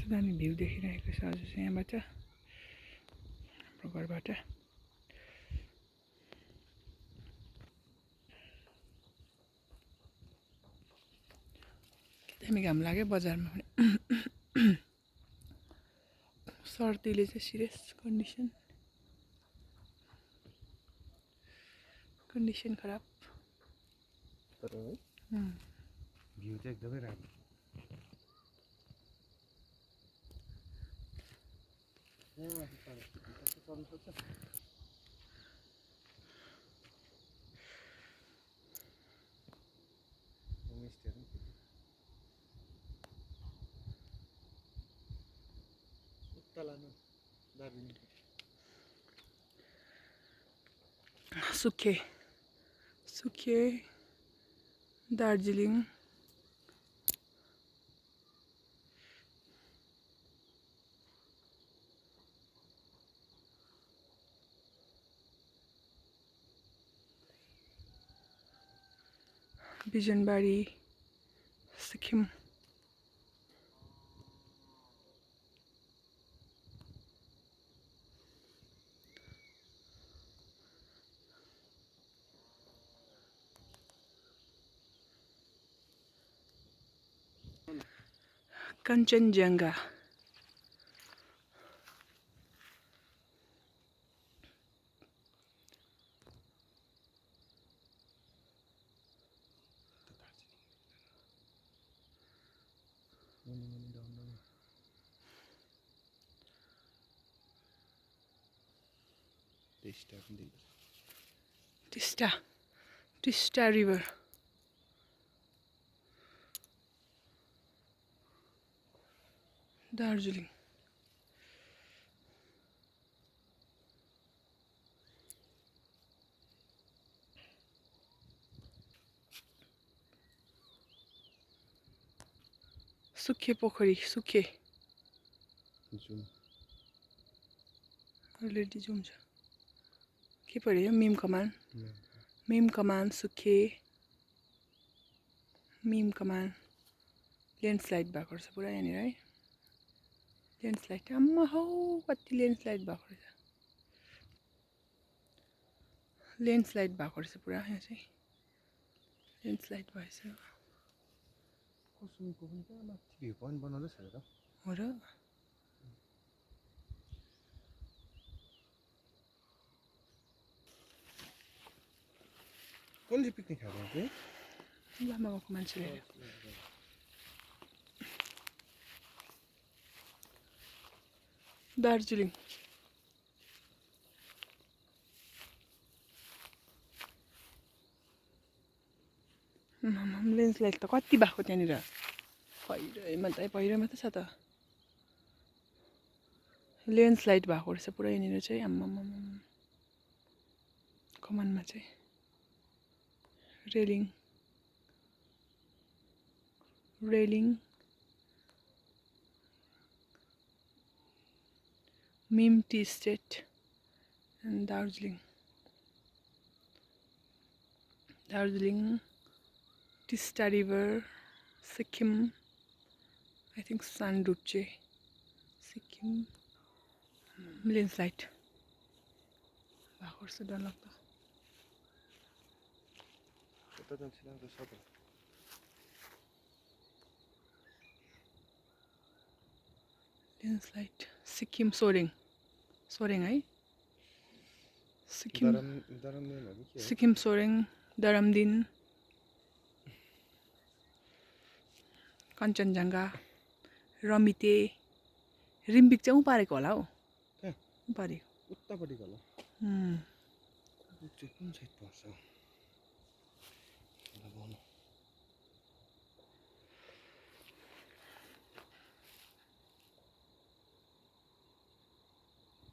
कस्तो दामी भ्यू देखिरहेको छ आज चाहिँ यहाँबाट हाम्रो घरबाट दामी घाम लाग्यो बजारमा पनि सर्दीले चाहिँ सिरियस कन्डिसन खराब तर है भ्यू चाहिँ एकदमै राम्रो सुखे दार्जिलिङ बिजनबारी सिक्किम कञ्चनजङ्घा टिस्टा रिभर दार्जिलिङ सुखे पोखरी सुखे अलरेडी जुम छ के पर्यो मिम कमान सुखे मिम कमान ल्यान्डस्लाइड भएको रहेछ पुरा यहाँनिर है ल्यान्डस्लाइड आम्मा हौ कति ल्यान्डस्लाइड भएको रहेछ पुरा यहाँ चाहिँ ल्यान्डस्लाइड भएछ कुसुमको पनि क्या माथि भ्यू पोइन्ट बनाउँदैछ र हो र कसले पिकनिक खाएको चाहिँ लामा गएको मान्छेले दार्जिलिङ ल्यान्डस्लाइड त कति भएको त्यहाँनिर पहिरोमा त छ त ल्यान्डस्लाइड भएको रहेछ पुरा यहाँनिर चाहिँ आम्मा कमानमा चाहिँ railing Mim tea estate and Darjeeling Teesta river Sikkim I think सानडुप्चे सिक्किम ल्यान्डस्लाइड भएको रहेछ डरलाग्दो ल्यान्डस्लाइड सिक्किम सोरेङ है सिक्किम सोरेङ दरमदिन कञ्चनजङ्घा रमिते रिम्बिक चाहिँ पारेको होला हौ पारेको उतापट्टिको होला कुन साइड पर्छ